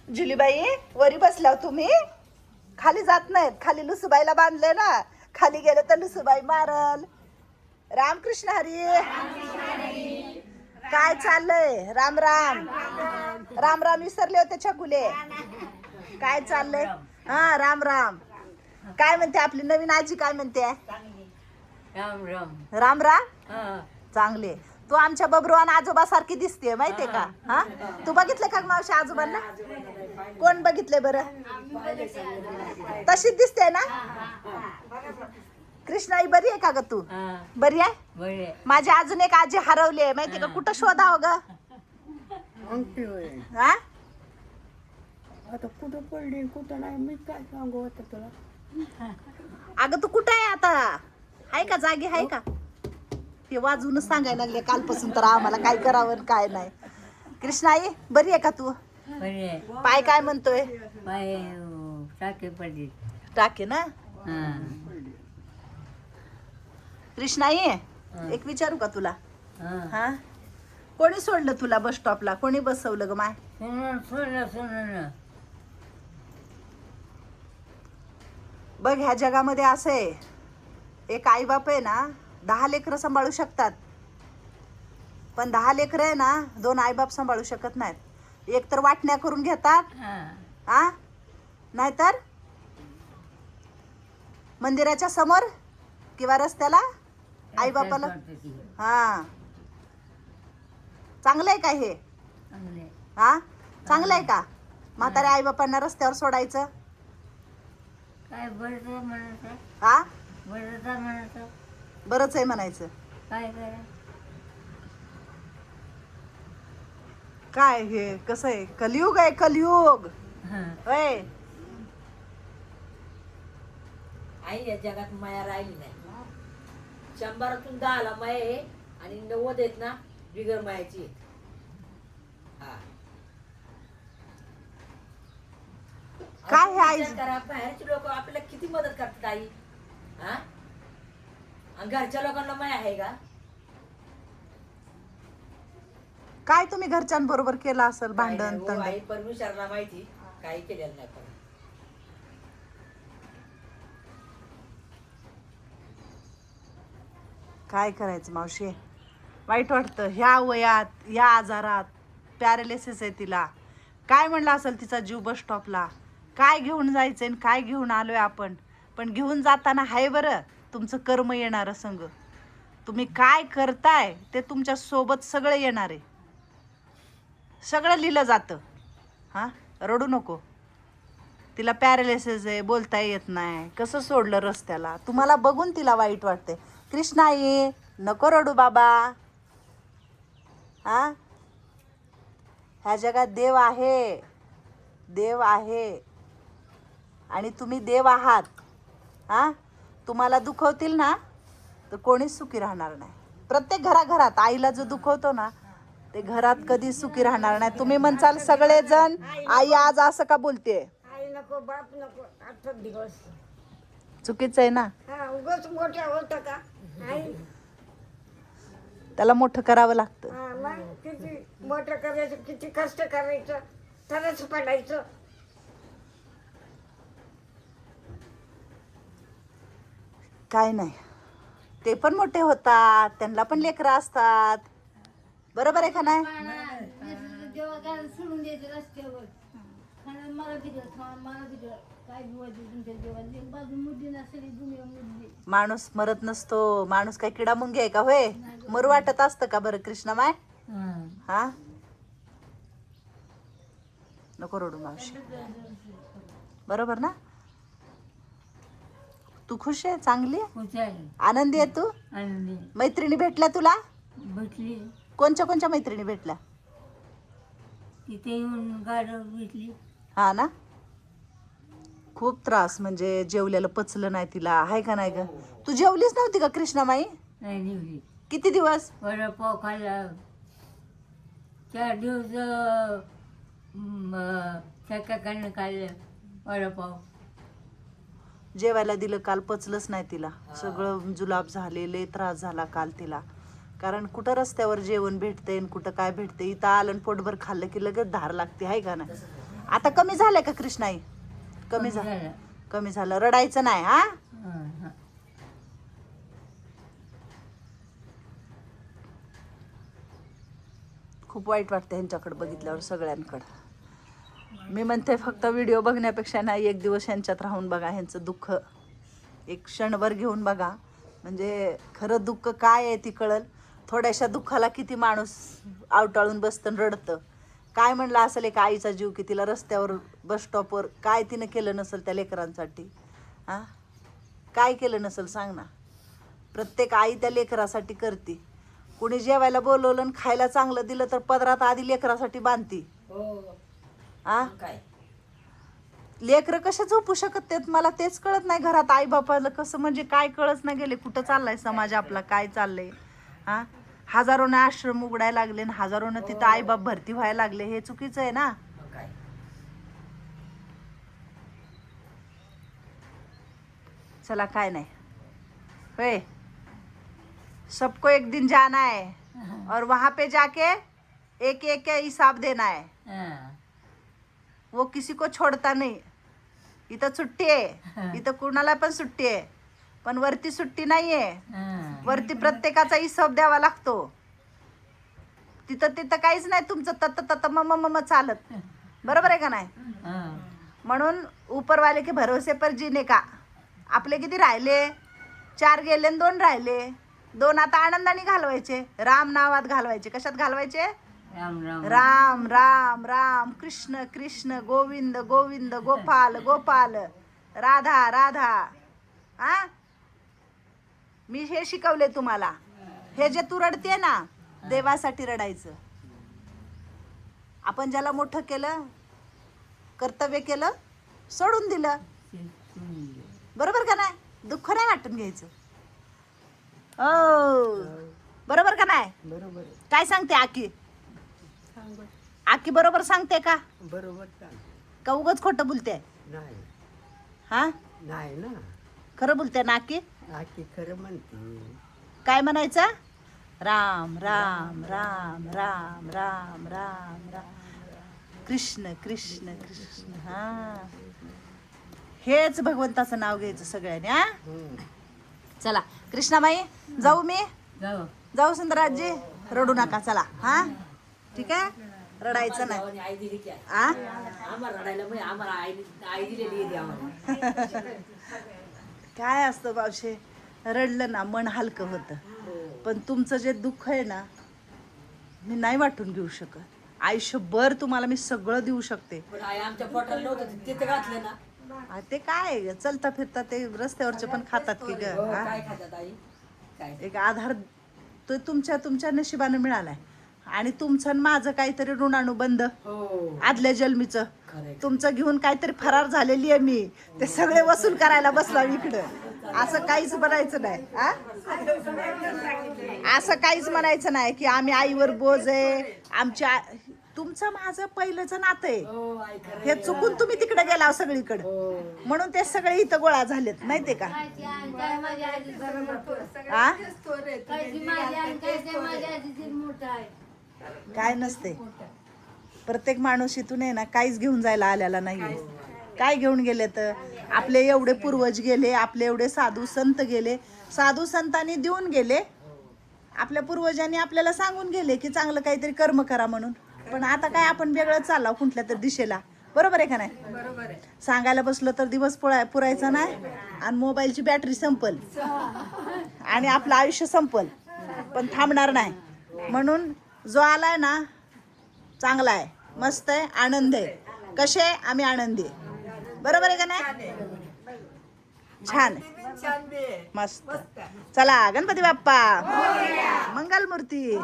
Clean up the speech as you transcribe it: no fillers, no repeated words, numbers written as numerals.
जुलीबाई वरी बसलाव तुम्ही, खाली जात नाहीत. खाली लुसूबाईला बांधले ना, खाली गेले तर लुसूबाई मारल. रामकृष्ण हरी. काय चाललंय? राम राम राम राम विसरले होते छकुले. काय चाललंय? हा राम राम. काय म्हणते आपली नवीन आजी? काय म्हणते? राम राम. राम राम. हा. चांगले. तू आमच्या बबरुवान आजोबा सारखी दिसते माहितीये का? हा तू बघितलं का मावशी आजोबांना? कोण बघितले बरं? तशीच दिसते ना. कृष्णाई बरी आहे का ग तू? बरी आहे. बरे. माझी अजून एक आजी हरवली आहे माहितीये का? कुठं शोधावं ग? हा आता कुठं पडली कुठं नाही मी काय सांगू आता तुला. अगं तू कुठं आहे आता? आहे का जागी? आहे का? ते वाजूनच सांगायला लागले कालपासून तर आम्हाला काय करावं आणि काय नाही. कृष्णाई बरी आहे का तू? बरे. पाय काय म्हणतोय? पाय टाके पडली. टाके ना. हा. कृष्णाई एक विचारू का तुला? हा. हा कोणी सोडलं तुला बस स्टॉपला? कोणी बसवलं ग माय? सोडलं. बघ ह्या जगामध्ये असं आहे, एक आई बाप आहे ना 10 लेकरं सांभाळू शकतात, पण 10 लेकरं आहे ना 2 आई बाप सांभाळू शकत नाहीत. एक तर वाटण्या करून घेतात, हा नाहीतर मंदिराच्या समोर किंवा रस्त्याला आई बापाला. हा चांगलं आहे का हे? हा चांगलं आहे का? म्हाताऱ्या आई बापांना रस्त्यावर सोडायचं? काय बरं म्हणायचं? हा बरं म्हणायचं. बरंच आहे म्हणायचं. काय करा? काय हे कसं आहे? कलियुग आहे कलियुग. होय. आई या जगात माया राहिली नाही. 100तून 10ला माया आहे आणि 90 आहेत ना बिगर मायाची आहेत. हा. काय हे आई? विचार करा, बाहेरचे लोक आपल्याला किती मदत करतात आई. हा आणि घरच्या लोकांना माया आहे का? काय तुम्ही घरच्यांबरोबर केलं असेल काय भांडण नाही हो, तंड? आई परमेश्वराला माहिती काही केलेलं नाही पण. काय करायचं मावशी? वाईट वाटतं ह्या वयात ह्या आजारात. पॅरालिसिस आहे तिला. काय म्हणलं असेल तिचा जीव बस स्टॉपला? काय घेऊन जायचंय आणि काय घेऊन आलोय आपण? पण घेऊन जाताना हाय बरं तुमचं कर्म येणार संग. तुम्ही काय करताय ते तुमच्या सोबत सगळं येणार आहे. सगळं लिहिलं जातं. हा रडू नको. तिला पॅरालिसिस आहे, बोलता येत नाही. कसं सोडलं रस्त्याला? तुम्हाला बघून तिला वाईट वाटते. कृष्णाई नको रडू बाबा. हा ह्या जगात देव आहे. देव आहे आणि तुम्ही देव आहात. हा तुम्हाला दुखवतील ना तर कोणीच सुखी राहणार नाही. प्रत्येक घराघरात आईला जो दुखवतो ना ते घरात कधी सुखी राहणार नाही. तुम्ही म्हणसाल सगळेजण आई आज असं का बोलते? आई नको बाप नको 8 दिवस. चुकीचं आहे ना. हा उगाच मोठ्या होतं का आई? त्याला मोठं करावं लागतं. हा मग किती मोठं करायचं, किती कष्ट करायचं, तरच पडायचं. काय नाही, ते पण मोठे होतात, त्यांना पण लेकरं असतात. बरोबर आहे का नाही? जेव्हा काय सोडून द्यायचं रस्त्यावर खाणं मला तिकडं काय बोलायचं तुमच्या जेव्हा बाजू मुद्दी नसली दुनिया मुद्दी. माणूस मरत नसतो. माणूस काय किडा मुंगी आहे का? होय मरू वाटत असतं का बरं कृष्णामाय? हा नको रडू मावशी. बरोबर ना? तू खुश आहे? चांगली आहे? खुश आहे. आनंदी आहे तू? आनंदी. मैत्रिणी भेटल्या तुला? भेटली. कोणच्या कोणच्या मैत्रिणी भेटल्या? तिथे येऊन गाडी भेटली. हा ना. खूप त्रास म्हणजे जेवलेलं पचलं नाही तिला, आहे का नाही ग? तू जेवलीच नव्हती का कृष्णामाई? नाही निवली. किती दिवस? वडापाव खाल्ला. 4 दिवस सकाळकडनं खाल्लं वडापाव. जेवायला दिलं काल, पचलंच नाही तिला. सगळं जुलाब झाले, लय त्रास झाला काल तिला. कारण कुठं रस्त्यावर जेवण भेटते आणि कुठं काय भेटते. इथं आलं पोटभर खाल्लं की लगेच धार लागते, आहे का नाही? आता कमी झालंय का कृष्णाई? कमी झालं. कमी झालं. रडायचं नाही हा. खूप वाईट वाटतं ह्यांच्याकडे बघितल्यावर सगळ्यांकडं. मी म्हणते फक्त व्हिडिओ बघण्यापेक्षा नाही एक दिवस ह्यांच्यात राहून बघा, ह्यांचं दुःख एक क्षणभर घेऊन बघा, म्हणजे खरं दुःख काय आहे ती कळल. थोड्याशा दुःखाला किती माणूस आवटाळून बसतं रडतं. काय म्हणलं असेल एक आईचा जीव की तिला रस्त्यावर बस स्टॉपवर काय तिनं केलं नसेल त्या लेकरांसाठी. हां काय केलं नसेल सांग ना. प्रत्येक आई त्या लेकरासाठी करते. कुणी जेवायला बोलवलं आणि खायला चांगलं दिलं तर पदरात आधी लेकरासाठी बांधती. आ काय लेकरं कशा झोपू शकत तेच मला तेच कळत नाही. घरात आई बापाला कसं म्हणजे काय कळत नाही गेले कुठं चाललाय समाज आपला, काय चाललंय. हा हजारोने आश्रम उघडायला लागले आणि हजारोनं तिथं आई बाप भरती व्हायला लागले. हे चुकीचं आहे ना. काय चला काय नाही होय. सबको एक दिन जाना है और वहां पे जाके एक एक हिसाब देना है. वो किसी को छोड़ता नहीं. इथं सुट्टी आहे, इथं कुणाला पण सुट्टी आहे, पण वरती सुट्टी नाहीये. वरती प्रत्येकाचा हिसाब द्यावा लागतो. तिथं तिथं काहीच नाही तुमचं तत तत मम मम चालत. बरोबर आहे का नाही. म्हणून ऊपरवाले के भरोसे पर जीने का. आपले किती राहिले? 4 गेले आणि 2 राहिले. 2 आता आनंदाने घालवायचे, राम नावात घालवायचे. कशात घालवायचे? राम राम राम, कृष्ण कृष्ण, गोविंद गोविंद, गोपाल गोपाल, राधा राधा. हा मी हे शिकवले तुम्हाला. हे जे तू रडते ना देवासाठी रडायचं. आपण ज्याला मोठं केलं, कर्तव्य केलं, सोडून दिलं, बरोबर का नाही. दुःख नाही वाटून घ्यायचं. ओ बरोबर का नाही. बरोबर काय सांगते आकी? आकी बरोबर सांगते का? बरोबर सांग. का उगाच खोटं बोलते? नाही हा नाही ना, खरं बोलते ना आकी? आखी खरं म्हणते. काय म्हणायचं? राम राम राम राम राम राम राम, कृष्ण कृष्ण कृष्ण. हा हेच भगवंताचं नाव घ्यायचं सगळ्यांनी. हा चला कृष्णाबाई जाऊ मी? जाऊ सुंदराजी? रडू नका चला. हा ठीक आहे, रडायचं नाही. भावाने आई दिली की आहे. आ आम्हाला रडायला म्हणजे आम्हाला आई दिलेली आहे आम्हाला. काय असतं बावशे, रडलं ना मन हलकं होतं. पण तुमचं जे दुःख आहे ना मी नाही वाटून घेऊ शकत. आयुष्यभर तुम्हाला मी सगळं देऊ शकते. पण आई आमच्या पोटाला नव्हतं तिथे घातलं ना. ते काय चलता फिरता ते रस्त्यावरचे पण खातात की ग. हो, हा? काय खातात आई काय. एक आधार तो तुमच्या नशिबानं मिळालाय. आणि तुमचं आणि माझं काहीतरी ऋणानुबंध हो आदल्या जन्मीचं. खरंय. तुमचं घेऊन काहीतरी फरार झालेली आहे मी, ते सगळे वसूल करायला बसला इकडं. असं काहीच म्हणायचं नाही. आ? असं काहीच म्हणायचं नाही की आम्ही आईवर बोज आहे. आमच्या तुमचं माझं पहिलंच नातं आहे. हो आई खरं. हे चुकून तुम्ही तिकडे गेला सगळीकडे, म्हणून ते सगळे इथं गोळा झालेत माहितीये का. कायची आई, काय माझ्या आजी आ कायची माझी आई, काय ते माझ्या आजीची मोठा आहे. काय नसते. प्रत्येक माणूस इथून आहे ना काहीच घेऊन जायला आलेला नाहीये. काय घेऊन गेले तर आपले एवढे पूर्वज गेले, आपले एवढे साधू संत गेले. साधू संतांनी देऊन गेले, आपल्या पूर्वजांनी आपल्याला सांगून गेले की चांगलं काहीतरी कर्म करा म्हणून. पण आता काय आपण वेगळं चाललो कुठल्या तर दिशेला. बरोबर आहे का नाही. सांगायला बसलो तर दिवस पुरायचा नाही आणि मोबाईलची बॅटरी संपल आणि आपलं आयुष्य संपल, पण थांबणार नाही. म्हणून जो आलाय ना चांगला आहे, मस्त आहे, आनंद आहे. कसे आम्ही आनंदी आहे. बरोबर आहे का नाही. छान आहे, मस्त. चला गणपती बाप्पा मंगलमूर्ती.